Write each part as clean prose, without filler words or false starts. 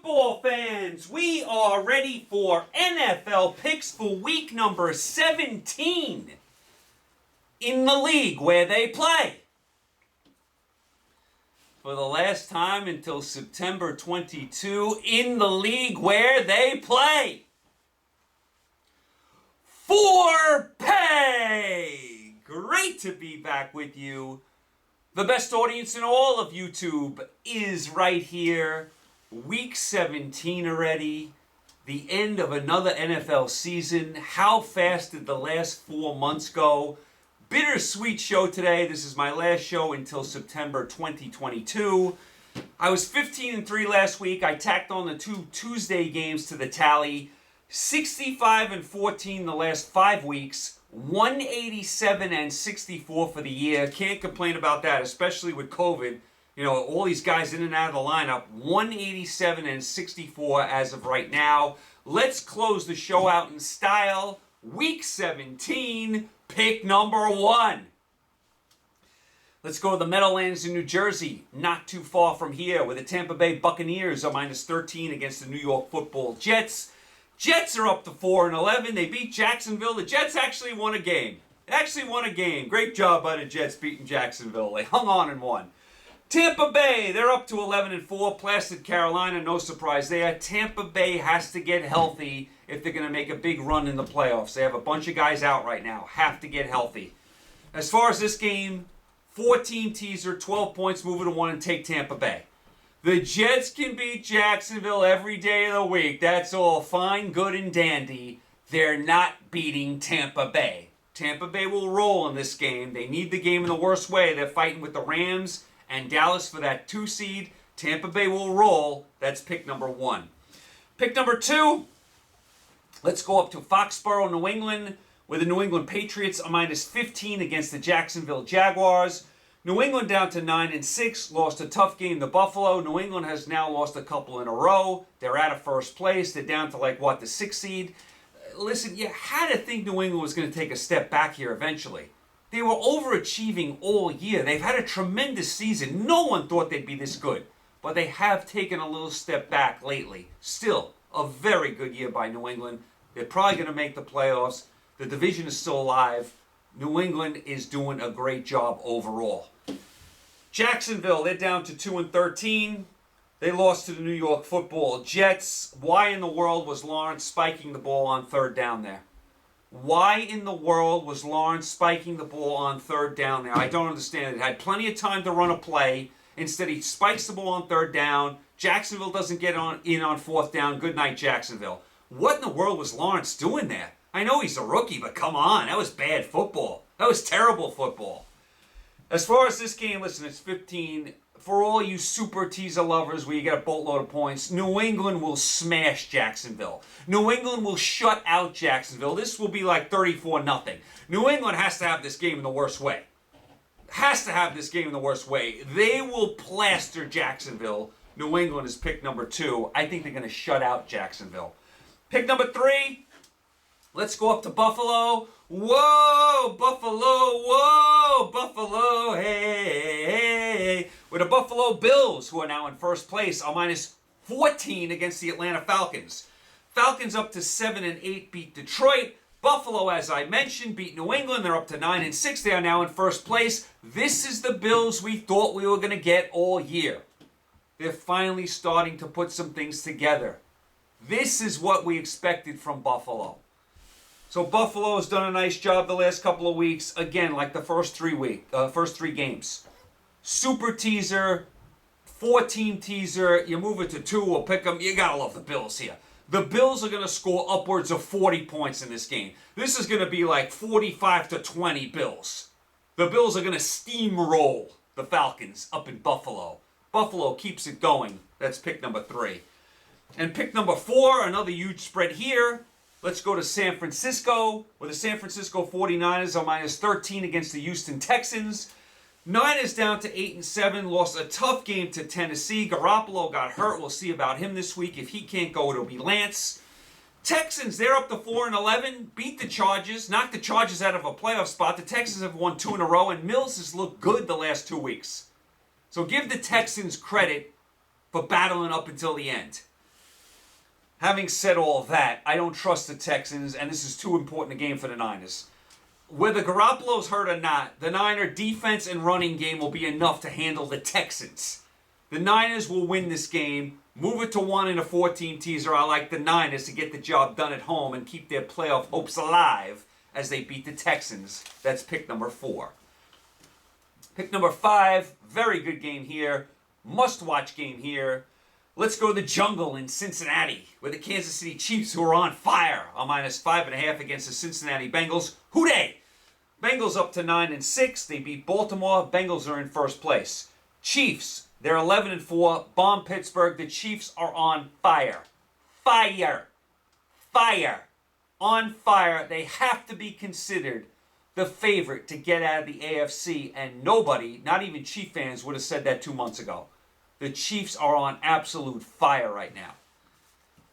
football fans, we are ready for NFL picks for week number 17 in the league where they play. For the last time until September 22 in the league where they play. For pay! Great to be back with you. The best audience in all of YouTube is right here. Week 17 already. The end of another NFL season. How fast did the last 4 months go? Bittersweet show today. This is my last show until September 2022. I was 15-3 last week. I tacked on the 2 Tuesday games to the tally. 65-14 the last 5 weeks. 187-64 for the year. Can't complain about that, especially with COVID. You know, all these guys in and out of the lineup. 187-64 as of right now. Let's close the show out in style. Week 17, pick number 1. Let's go to the Meadowlands in New Jersey, not too far from here, where the Tampa Bay Buccaneers are -13 against the New York Football Jets. Jets are up to 4-11. They beat Jacksonville. The Jets actually won a game. Great job by the Jets beating Jacksonville. They hung on and won. Tampa Bay, they're up to 11-4. Blasted Carolina, no surprise there. Tampa Bay has to get healthy if they're going to make a big run in the playoffs. They have a bunch of guys out right now. Have to get healthy. As far as this game, 14 teaser, 12 points, move it to 1 and take Tampa Bay. The Jets can beat Jacksonville every day of the week. That's all fine, good, and dandy. They're not beating Tampa Bay. Tampa Bay will roll in this game. They need the game in the worst way. They're fighting with the Rams and Dallas for that 2 seed. Tampa Bay will roll. That's pick number 1. Pick number 2, let's go up to Foxborough, New England, where the New England Patriots are -15 against the Jacksonville Jaguars. New England down to 9-6, lost a tough game to Buffalo. New England has now lost a couple in a row. They're out of first place. They're down to the 6th seed. Listen, you had to think New England was going to take a step back here eventually. They were overachieving all year. They've had a tremendous season. No one thought they'd be this good. But they have taken a little step back lately. Still, a very good year by New England. They're probably going to make the playoffs. The division is still alive. New England is doing a great job overall. Jacksonville, they're down to 2-13. They lost to the New York Football Jets. Why in the world was Lawrence spiking the ball on 3rd down there? Why in the world was Lawrence spiking the ball on 3rd down there? I don't understand it. Had plenty of time to run a play. Instead, he spikes the ball on 3rd down. Jacksonville doesn't get in on 4th down. Good night, Jacksonville. What in the world was Lawrence doing there? I know he's a rookie, but come on. That was bad football. That was terrible football. As far as this game, listen, it's 15. For all you super teaser lovers where you get a boatload of points, New England will smash Jacksonville. New England will shut out Jacksonville. This will be like 34-0. New England has to have this game in the worst way. They will plaster Jacksonville. New England is pick number 2. I think they're going to shut out Jacksonville. Pick number 3. Let's go up to Buffalo. Whoa, Buffalo, hey. With the Buffalo Bills, who are now in first place, are -14 against the Atlanta Falcons. Falcons up to 7-8, beat Detroit. Buffalo, as I mentioned, beat New England. They're up to 9-6. They are now in first place. This is the Bills we thought we were going to get all year. They're finally starting to put some things together. This is what we expected from Buffalo. So Buffalo has done a nice job the last couple of weeks. Again, like the first 3 games. Super teaser, 4-team teaser. You move it to 2, we'll pick them. You gotta love the Bills here. The Bills are going to score upwards of 40 points in this game. This is going to be like 45-20 Bills. The Bills are going to steamroll the Falcons up in Buffalo. Buffalo keeps it going. That's pick number 3. And pick number 4, another huge spread here. Let's go to San Francisco, where the San Francisco 49ers are -13 against the Houston Texans. Niners down to 8-7, lost a tough game to Tennessee. Garoppolo got hurt. We'll see about him this week. If he can't go, it'll be Lance. Texans, they're up to 4-11, beat the Chargers, knocked the Chargers out of a playoff spot. The Texans have won 2 in a row, and Mills has looked good the last 2 weeks. So give the Texans credit for battling up until the end. Having said all that, I don't trust the Texans, and this is too important a game for the Niners. Whether Garoppolo's hurt or not, the Niner defense and running game will be enough to handle the Texans. The Niners will win this game, move it to 1 in a 14 teaser. I like the Niners to get the job done at home and keep their playoff hopes alive as they beat the Texans. That's pick number 4. Pick number 5, very good game here. Must-watch game here. Let's go to the jungle in Cincinnati with the Kansas City Chiefs, who are on fire, on -5.5 against the Cincinnati Bengals. Who dey? Bengals up to 9-6. They beat Baltimore. Bengals are in first place. Chiefs, they're 11-4. Bomb Pittsburgh. The Chiefs are on fire. Fire. Fire. On fire. They have to be considered the favorite to get out of the AFC, and nobody, not even Chief fans, would have said that 2 months ago. The Chiefs are on absolute fire right now.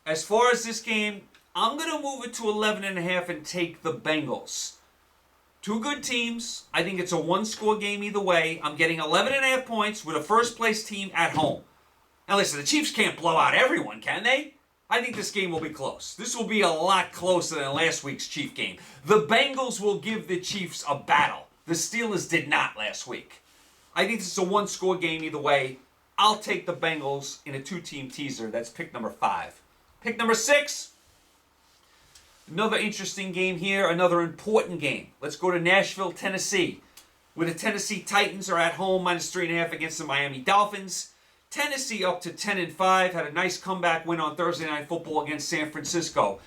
As far as this game, I'm going to move it to 11.5 and take the Bengals. Two good teams. I think it's a one-score game either way. I'm getting 11.5 points with a first-place team at home. Now listen, the Chiefs can't blow out everyone, can they? I think this game will be close. This will be a lot closer than last week's Chief game. The Bengals will give the Chiefs a battle. The Steelers did not last week. I think this is a one-score game either way. I'll take the Bengals in a 2-team teaser. That's pick number 5. Pick number 6. Another interesting game here. Another important game. Let's go to Nashville, Tennessee, where the Tennessee Titans are at home, -3.5 against the Miami Dolphins. Tennessee up to 10-5. Had a nice comeback win on Thursday Night Football against San Francisco.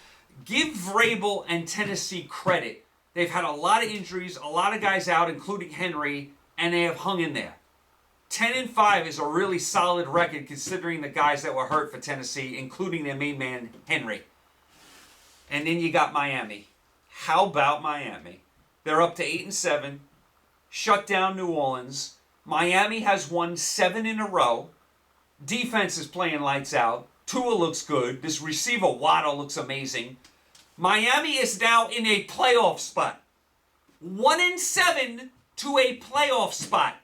Give Vrabel and Tennessee credit. They've had a lot of injuries, a lot of guys out, including Henry, and they have hung in there. 10-5 is a really solid record considering the guys that were hurt for Tennessee, including their main man, Henry. And then you got Miami. How about Miami? They're up to 8-7. Shut down New Orleans. Miami has won 7 in a row. Defense is playing lights out. Tua looks good. This receiver, Waddle, looks amazing. Miami is now in a playoff spot. 1-7 to a playoff spot.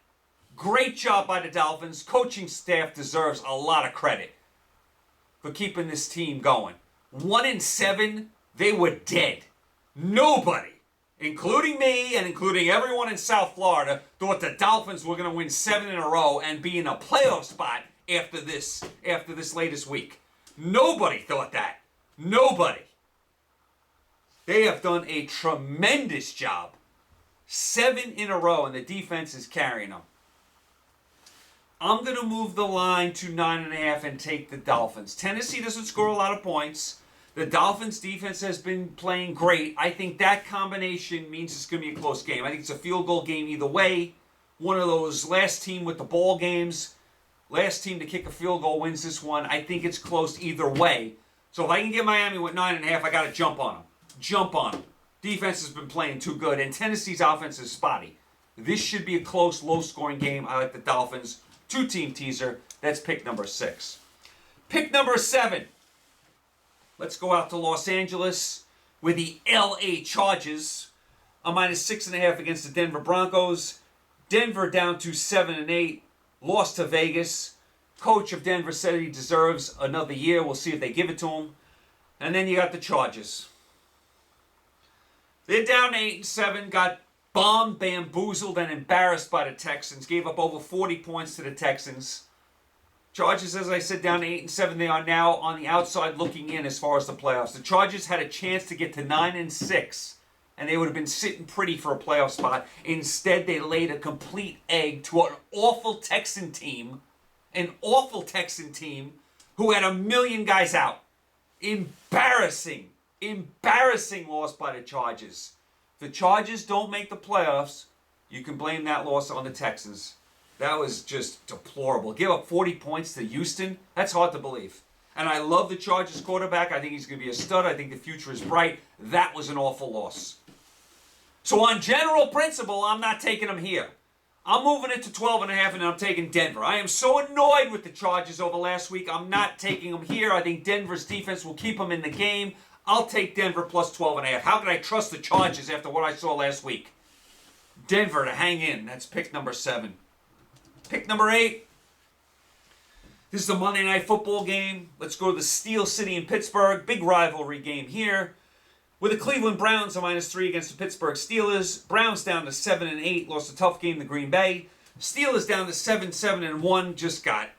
Great job by the Dolphins. Coaching staff deserves a lot of credit for keeping this team going. 1-7, they were dead. Nobody, including me and including everyone in South Florida, thought the Dolphins were going to win 7 in a row and be in a playoff spot after this latest week. Nobody thought that. Nobody. They have done a tremendous job. 7 in a row, and the defense is carrying them. I'm going to move the line to 9.5 and take the Dolphins. Tennessee doesn't score a lot of points. The Dolphins' defense has been playing great. I think that combination means it's going to be a close game. I think it's a field goal game either way. One of those last team with the ball games. Last team to kick a field goal wins this one. I think it's close either way. So if I can get Miami with 9.5, I got to jump on them. Jump on them. Defense has been playing too good, and Tennessee's offense is spotty. This should be a close, low-scoring game. I like the Dolphins. 2-team teaser. That's pick number 6. Pick number 7. Let's go out to Los Angeles with the LA Chargers. A -6.5 against the Denver Broncos. Denver down to 7-8. Lost to Vegas. Coach of Denver said he deserves another year. We'll see if they give it to him. And then you got the Chargers. They're down 8-7. Got bombed, bamboozled, and embarrassed by the Texans. Gave up over 40 points to the Texans. Chargers, as I said, down to 8-7. They are now on the outside looking in as far as the playoffs. The Chargers had a chance to get to 9-6, and they would have been sitting pretty for a playoff spot. Instead, they laid a complete egg to an awful Texan team. An awful Texan team who had 1 million guys out. Embarrassing loss by the Chargers. If the Chargers don't make the playoffs, you can blame that loss on the Texans. That was just deplorable. Give up 40 points to Houston? That's hard to believe. And I love the Chargers quarterback. I think he's going to be a stud. I think the future is bright. That was an awful loss. So on general principle, I'm not taking them here. I'm moving it to 12.5, and I'm taking Denver. I am so annoyed with the Chargers over last week. I'm not taking them here. I think Denver's defense will keep them in the game. I'll take Denver plus 12.5. How can I trust the Chargers after what I saw last week? Denver to hang in. That's pick number 7. Pick number 8. This is the Monday Night Football game. Let's go to the Steel City in Pittsburgh. Big rivalry game here. With the Cleveland Browns a -3 against the Pittsburgh Steelers. Browns down to 7-8. Lost a tough game to Green Bay. Steelers down to 7-1. Just got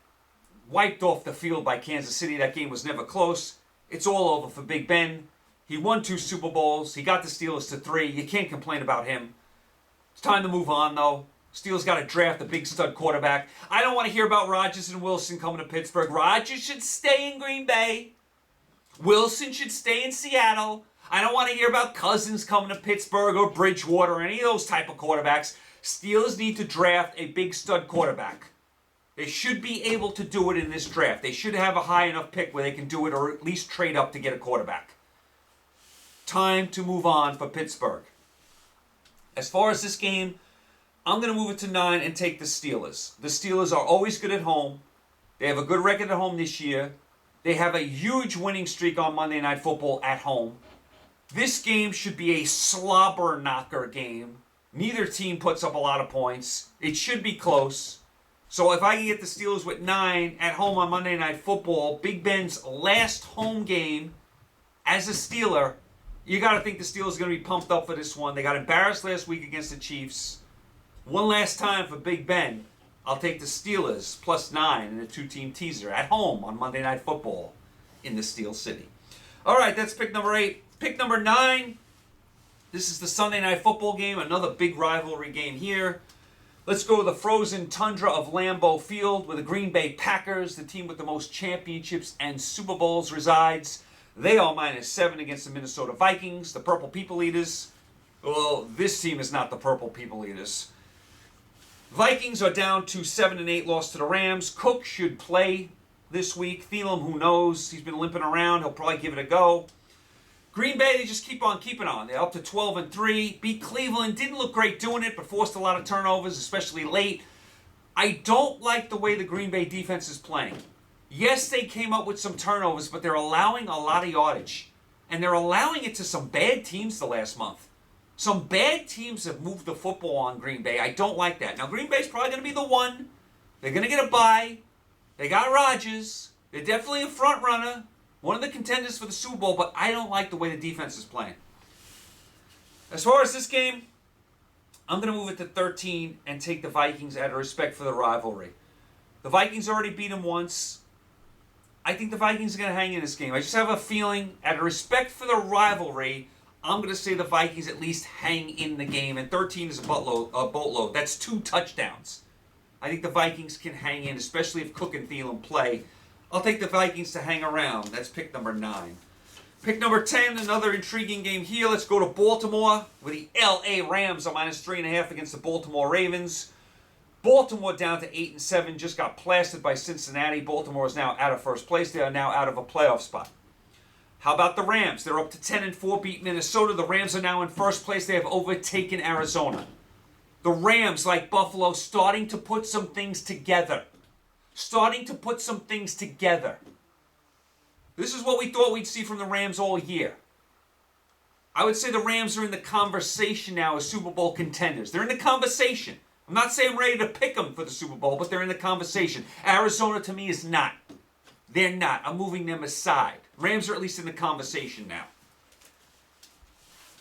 wiped off the field by Kansas City. That game was never close. It's all over for Big Ben. He won 2 Super Bowls. He got the Steelers to 3. You can't complain about him. It's time to move on, though. Steelers got to draft a big stud quarterback. I don't want to hear about Rodgers and Wilson coming to Pittsburgh. Rodgers should stay in Green Bay. Wilson should stay in Seattle. I don't want to hear about Cousins coming to Pittsburgh or Bridgewater or any of those type of quarterbacks. Steelers need to draft a big stud quarterback. They should be able to do it in this draft. They should have a high enough pick where they can do it or at least trade up to get a quarterback. Time to move on for Pittsburgh. As far as this game, I'm going to move it to 9 and take the Steelers. The Steelers are always good at home. They have a good record at home this year. They have a huge winning streak on Monday Night Football at home. This game should be a slobber knocker game. Neither team puts up a lot of points. It should be close. So if I can get the Steelers with 9 at home on Monday Night Football, Big Ben's last home game as a Steeler, you got to think the Steelers are going to be pumped up for this one. They got embarrassed last week against the Chiefs. One last time for Big Ben, I'll take the Steelers +9 in a 2-team teaser at home on Monday Night Football in the Steel City. All right, that's pick number 8. Pick number 9, this is the Sunday Night Football game, another big rivalry game here. Let's go to the frozen tundra of Lambeau Field where the Green Bay Packers, the team with the most championships and Super Bowls, resides. They are -7 against the Minnesota Vikings, the Purple People Eaters. Well, this team is not the Purple People Eaters. Vikings are down to 7-8, lost to the Rams. Cook should play this week. Thielen, who knows? He's been limping around. He'll probably give it a go. Green Bay, they just keep on keeping on. They're up to 12-3. Beat Cleveland. Didn't look great doing it, but forced a lot of turnovers, especially late. I don't like the way the Green Bay defense is playing. Yes, they came up with some turnovers, but they're allowing a lot of yardage. And they're allowing it to some bad teams the last month. Some bad teams have moved the football on Green Bay. I don't like that. Now, Green Bay's probably going to be the one. They're going to get a bye. They got Rodgers. They're definitely a front runner. One of the contenders for the Super Bowl, but I don't like the way the defense is playing. As far as this game, I'm going to move it to 13 and take the Vikings out of respect for the rivalry. The Vikings already beat them once. I think the Vikings are going to hang in this game. I just have a feeling, out of respect for the rivalry, I'm going to say the Vikings at least hang in the game, and 13 is a boatload. That's 2 touchdowns. I think the Vikings can hang in, especially if Cook and Thielen play. I'll take the Vikings to hang around. That's pick number 9. Pick number 10, another intriguing game here. Let's go to Baltimore with the L.A. Rams on -3.5 against the Baltimore Ravens. Baltimore down to 8-7, just got plastered by Cincinnati. Baltimore is now out of first place. They are now out of a playoff spot. How about the Rams? They're up to 10-4, beat Minnesota. The Rams are now in first place. They have overtaken Arizona. The Rams, like Buffalo, starting to put some things together. This is what we thought we'd see from the Rams all year. I would say the Rams are in the conversation now as Super Bowl contenders. They're in the conversation. I'm not saying I'm ready to pick them for the Super Bowl, but they're in the conversation. Arizona, to me, is not. They're not. I'm moving them aside. Rams are at least in the conversation now.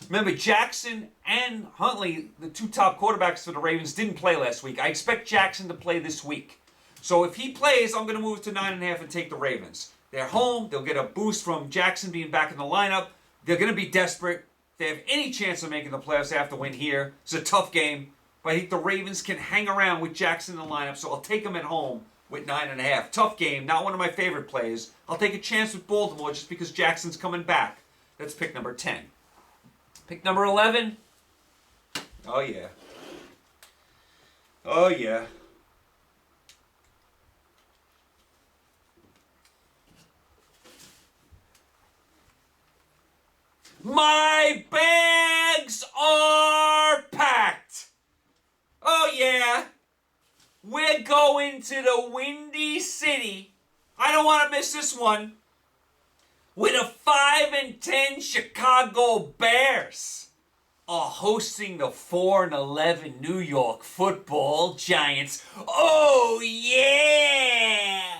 Remember, Jackson and Huntley, the 2 top quarterbacks for the Ravens, didn't play last week. I expect Jackson to play this week. So if he plays, I'm going to move it to 9.5 and take the Ravens. They're home. They'll get a boost from Jackson being back in the lineup. They're going to be desperate. If they have any chance of making the playoffs, they have to win here. It's a tough game. But I think the Ravens can hang around with Jackson in the lineup, so I'll take them at home with 9.5. Tough game. Not one of my favorite plays. I'll take a chance with Baltimore just because Jackson's coming back. That's pick number 10. Pick number 11. Oh, yeah. Oh, yeah. My bags are packed. Oh, yeah. We're going to the Windy City. I don't want to miss this one. With the 5-10 Chicago Bears are hosting the 4-11 New York Football Giants. Oh, yeah.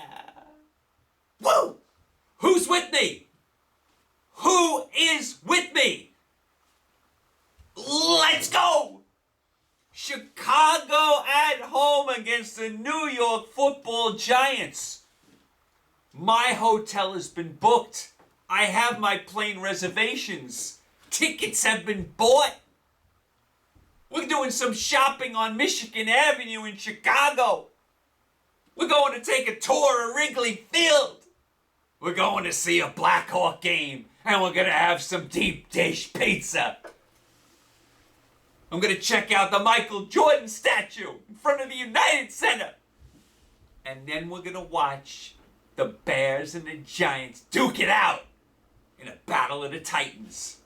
the New York Football Giants. My hotel has been booked. I have my plane reservations. Tickets have been bought. We're doing some shopping on Michigan Avenue in Chicago. We're going to take a tour of Wrigley Field. We're going to see a Blackhawk game, and we're going to have some deep dish pizza. I'm going to check out the Michael Jordan statue in front of the United Center. And then we're going to watch the Bears and the Giants duke it out in a battle of the Titans.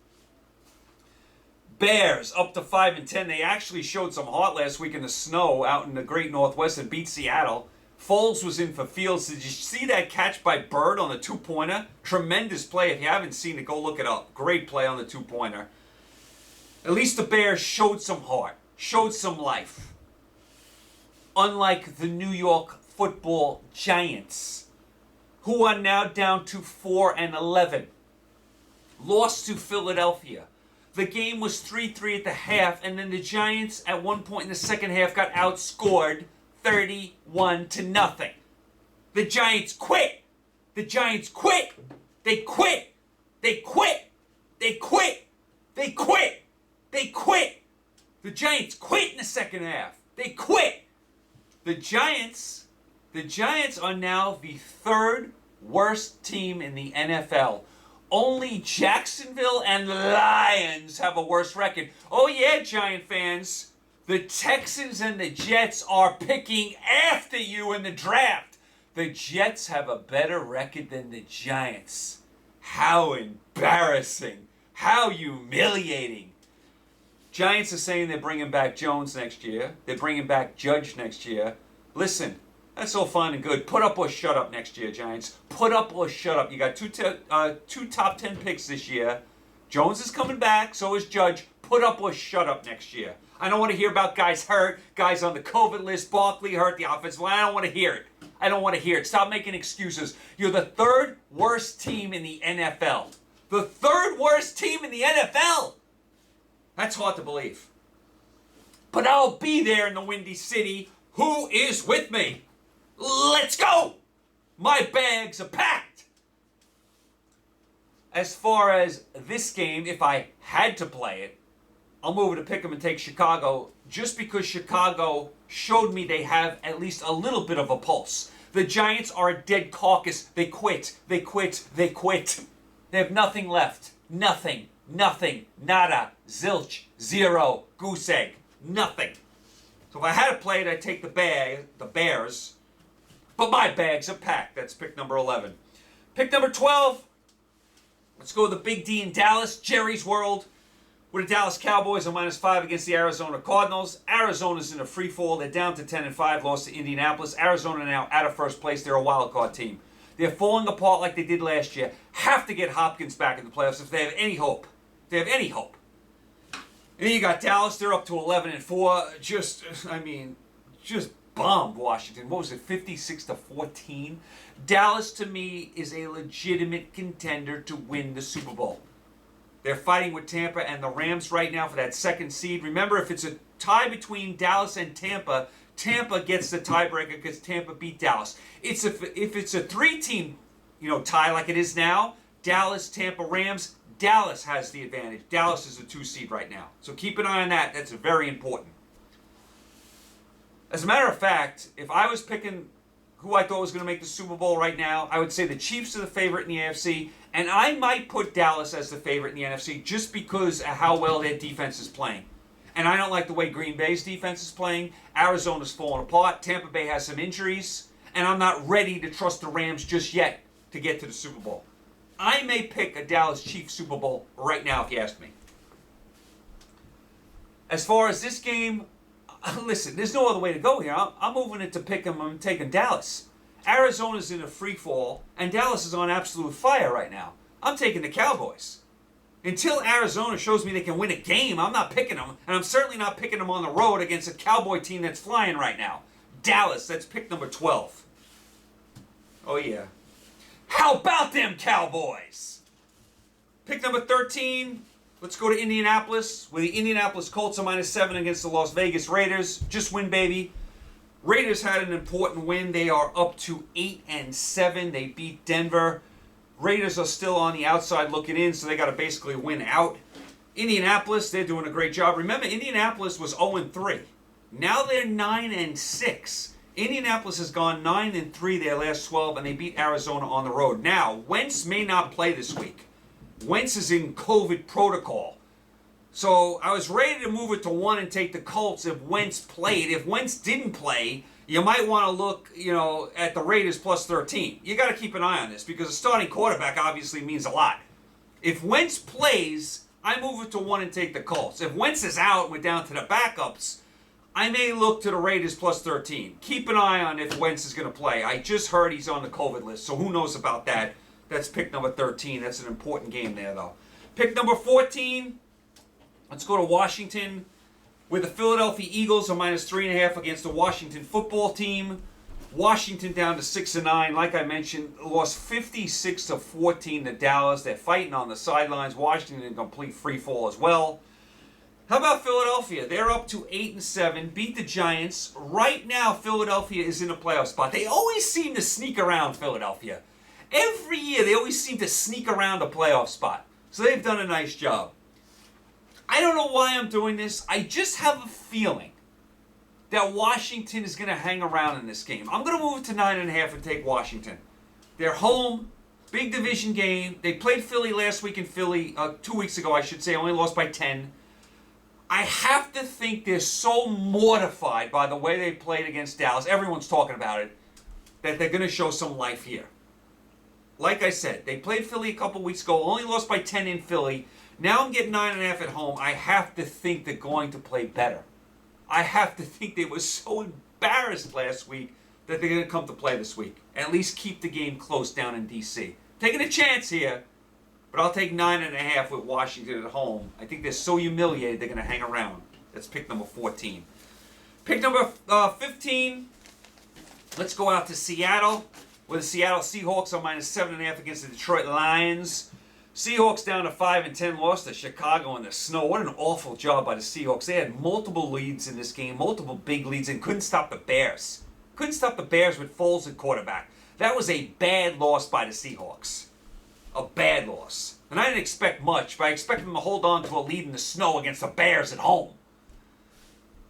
Bears up to 5-10. They actually showed some heart last week in the snow out in the great Northwest and beat Seattle. Foles was in for Fields. Did you see that catch by Bird on the two-pointer? Tremendous play. If you haven't seen it, go look it up. Great play on the two-pointer. At least the Bears showed some heart, showed some life. Unlike the New York Football Giants, who are now down to 4-11. Lost to Philadelphia. The game was 3-3 at the half, and then the Giants at one point in the second half got outscored 31-0. The Giants quit. The Giants quit. They quit. They quit. They quit. They quit. They quit. The Giants quit in the second half. They quit. The Giants are now the third worst team in the NFL. Only Jacksonville and the Lions have a worse record. Oh yeah, Giant fans. The Texans and the Jets are picking after you in the draft. The Jets have a better record than the Giants. How embarrassing. How humiliating. Giants are saying they're bringing back Jones next year. They're bringing back Judge next year. Listen, that's all fine and good. Put up or shut up next year, Giants. Put up or shut up. You got two top 10 picks this year. Jones is coming back, so is Judge. Put up or shut up next year. I don't want to hear about guys hurt, guys on the COVID list, Barkley hurt, the offensive line. I don't want to hear it. I don't want to hear it. Stop making excuses. You're the third worst team in the NFL. The third worst team in the NFL. That's hard to believe. But I'll be there in the Windy City. Who is with me? Let's go! My bags are packed. As far as this game, if I had to play it, I'll move it to pick 'em and take Chicago just because Chicago showed me they have at least a little bit of a pulse. The Giants are a dead carcass. They quit. They quit. They quit. They have nothing left. Nothing. Nothing. Nada. Zilch. Zero. Goose egg. Nothing. So if I had to play it, I'd take the Bears. But my bags are packed. That's pick number 11. Pick number 12. Let's go with the Big D in Dallas. Jerry's World. With the Dallas Cowboys on -5 against the Arizona Cardinals. Arizona's in a free fall. They're down to 10-5. Lost to Indianapolis. Arizona now out of first place. They're a wild card team. They're falling apart like they did last year. Have to get Hopkins back in the playoffs if they have any hope. If they have any hope. And then you got Dallas. They're up to 11-4. Just bombed Washington. What was it? 56-14. Dallas to me is a legitimate contender to win the Super Bowl. They're fighting with Tampa and the Rams right now for that second seed. Remember, if it's a tie between Dallas and Tampa, Tampa gets the tiebreaker because Tampa beat Dallas. If it's a three-team, tie like it is now, Dallas, Tampa, Rams, Dallas has the advantage. Dallas is the 2 seed right now. So keep an eye on that. That's very important. As a matter of fact, if I was picking who I thought was going to make the Super Bowl right now, I would say the Chiefs are the favorite in the AFC, and I might put Dallas as the favorite in the NFC just because of how well their defense is playing. And I don't like the way Green Bay's defense is playing. Arizona's falling apart. Tampa Bay has some injuries, and I'm not ready to trust the Rams just yet to get to the Super Bowl. I may pick a Dallas Chiefs Super Bowl right now if you ask me. As far as this game, listen, there's no other way to go here. I'm moving it to pick 'em. I'm taking Dallas. Arizona's in a free fall, and Dallas is on absolute fire right now. I'm taking the Cowboys. Until Arizona shows me they can win a game, I'm not picking them, and I'm certainly not picking them on the road against a Cowboy team that's flying right now. Dallas, that's pick number 12. Oh, yeah. How about them Cowboys? Pick number 13. Let's go to Indianapolis, where the Indianapolis Colts are -7 against the Las Vegas Raiders. Just win, baby. Raiders had an important win. They are up to 8-7. They beat Denver. Raiders are still on the outside looking in, so they got to basically win out. Indianapolis, they're doing a great job. Remember, Indianapolis was 0-3. Now they're 9-6. Indianapolis has gone 9-3 their last 12, and they beat Arizona on the road. Now, Wentz may not play this week. Wentz is in COVID protocol. So I was ready to move it to 1 and take the Colts if Wentz played. If Wentz didn't play, you might want to look, at the Raiders plus 13. You got to keep an eye on this because a starting quarterback obviously means a lot. If Wentz plays, I move it to 1 and take the Colts. If Wentz is out and we're down to the backups, I may look to the Raiders plus 13. Keep an eye on if Wentz is going to play. I just heard he's on the COVID list, so who knows about that. That's pick number 13. That's an important game there, though. Pick number 14. Let's go to Washington, where the Philadelphia Eagles are minus 3.5 against the Washington football team. Washington down to 6-9. Like I mentioned, lost 56-14 to Dallas. They're fighting on the sidelines. Washington in complete free fall as well. How about Philadelphia? They're up to 8-7. Beat the Giants. Right now, Philadelphia is in a playoff spot. They always seem to sneak around Philadelphia. Every year, they always seem to sneak around a playoff spot. So they've done a nice job. I don't know why I'm doing this. I just have a feeling that Washington is going to hang around in this game. I'm going to move it to 9.5 and take Washington. They're home. Big division game. They played Philly last week in Philly, 2 weeks ago, I should say. Only lost by 10. I have to think they're so mortified by the way they played against Dallas. Everyone's talking about it. That they're going to show some life here. Like I said, they played Philly a couple weeks ago. Only lost by 10 in Philly. Now I'm getting 9.5 at home. I have to think they're going to play better. I have to think they were so embarrassed last week that they're going to come to play this week. At least keep the game close down in D.C. Taking a chance here, but I'll take 9.5 with Washington at home. I think they're so humiliated they're going to hang around. That's pick number 14. Pick number 15. Let's go out to Seattle, where the Seattle Seahawks are minus 7.5 against the Detroit Lions. Seahawks down to 5-10, lost to Chicago in the snow. What an awful job by the Seahawks. They had multiple leads in this game, multiple big leads, and couldn't stop the Bears. Couldn't stop the Bears with Foles at quarterback. That was a bad loss by the Seahawks. A bad loss. And I didn't expect much, but I expected them to hold on to a lead in the snow against the Bears at home.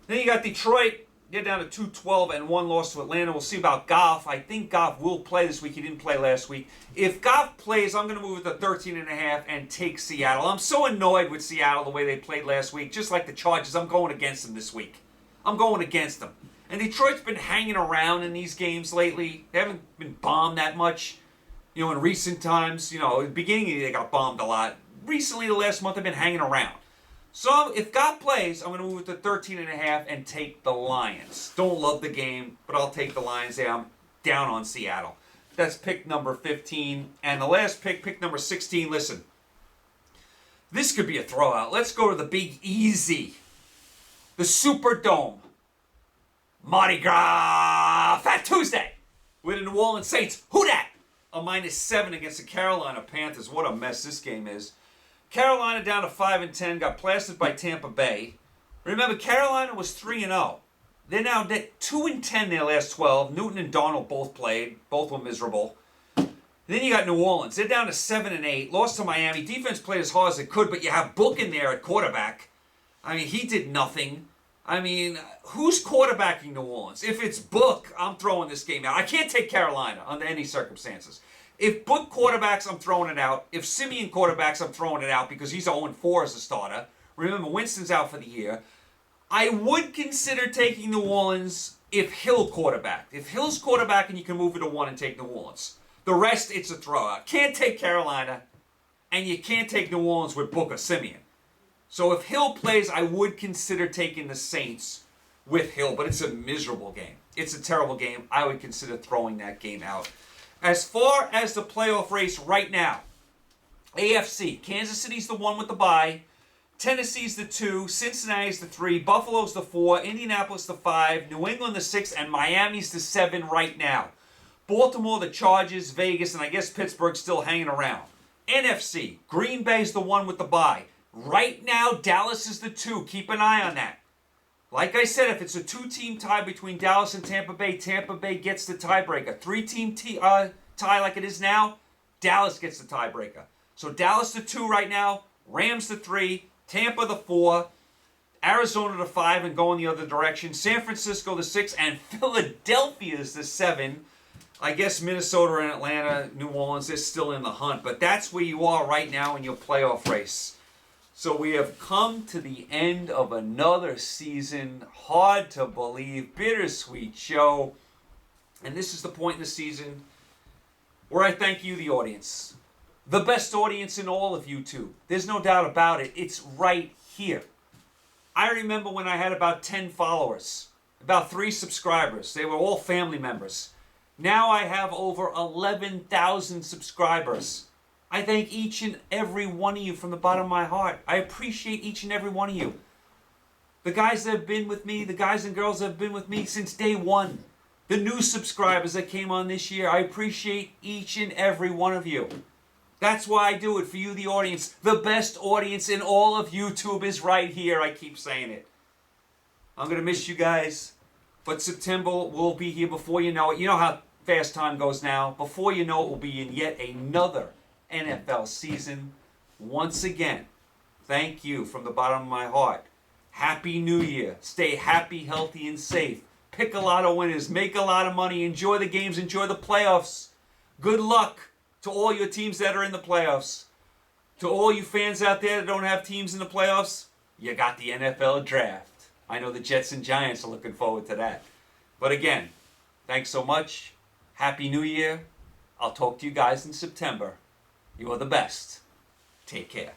Then you got Detroit. Get down to 2-12 and 1 loss to Atlanta. We'll see about Goff. I think Goff will play this week. He didn't play last week. If Goff plays, I'm going to move it to 13.5 and take Seattle. I'm so annoyed with Seattle the way they played last week. Just like the Chargers, I'm going against them this week. I'm going against them. And Detroit's been hanging around in these games lately. They haven't been bombed that much. In recent times, in the beginning they got bombed a lot. Recently, the last month, they've been hanging around. So if God plays, I'm going to move it to 13.5 and take the Lions. Don't love the game, but I'll take the Lions there. I'm down on Seattle. That's pick number 15. And the last pick number 16, listen. This could be a throwout. Let's go to the Big Easy. The Superdome. Mardi Gras Fat Tuesday with the New Orleans Saints. Who dat? A minus 7 against the Carolina Panthers. What a mess this game is. Carolina down to 5-10, got plastered by Tampa Bay. Remember, Carolina was 3-0. They're now 2-10 their last 12. Newton and Darnold both played. Both were miserable. Then you got New Orleans. They're down to 7-8. Lost to Miami. Defense played as hard as it could, but you have Book in there at quarterback. I mean, he did nothing. I mean, who's quarterbacking New Orleans? If it's Book, I'm throwing this game out. I can't take Carolina under any circumstances. If Book quarterbacks, I'm throwing it out. If Simeon quarterbacks, I'm throwing it out because he's 0-4 as a starter. Remember, Winston's out for the year. I would consider taking New Orleans if Hill quarterbacked. If Hill's quarterbacking, you can move it to 1 and take New Orleans. The rest, it's a throwout. Can't take Carolina, and you can't take New Orleans with Book or Simeon. So if Hill plays, I would consider taking the Saints with Hill, but it's a miserable game. It's a terrible game. I would consider throwing that game out. As far as the playoff race right now, AFC, Kansas City's the 1 with the bye, Tennessee's the 2, Cincinnati's the 3, Buffalo's the 4, Indianapolis the 5, New England the 6, and Miami's the 7 right now. Baltimore, the Chargers, Vegas, and I guess Pittsburgh's still hanging around. NFC, Green Bay's the 1 with the bye. Right now, Dallas is the 2. Keep an eye on that. Like I said, if it's a 2-team tie between Dallas and Tampa Bay gets the tiebreaker. 3-team tie like it is now, Dallas gets the tiebreaker. So Dallas the 2 right now, Rams the 3, Tampa the 4, Arizona the 5 and going the other direction, San Francisco the 6, and Philadelphia is the 7. I guess Minnesota and Atlanta, New Orleans, they're still in the hunt, but that's where you are right now in your playoff race. So we have come to the end of another season. Hard to believe, bittersweet show. And this is the point in the season where I thank you, the audience. The best audience in all of YouTube. There's no doubt about it. It's right here. I remember when I had about 10 followers, about 3 subscribers. They were all family members. Now I have over 11,000 subscribers. I thank each and every one of you from the bottom of my heart. I appreciate each and every one of you. The guys that have been with me, the guys and girls that have been with me since day one. The new subscribers that came on this year, I appreciate each and every one of you. That's why I do it, for you, the audience. The best audience in all of YouTube is right here. I keep saying it. I'm going to miss you guys. But September will be here before you know it. You know how fast time goes now. Before you know it, we'll be in yet another NFL season. Once again, thank you from the bottom of my heart. Happy New Year. Stay happy, healthy, and safe. Pick a lot of winners. Make a lot of money. Enjoy the games. Enjoy the playoffs. Good luck to all your teams that are in the playoffs. To all you fans out there that don't have teams in the playoffs, you got the NFL draft. I know the Jets and Giants are looking forward to that. But again, thanks so much. Happy New Year. I'll talk to you guys in September. You are the best. Take care.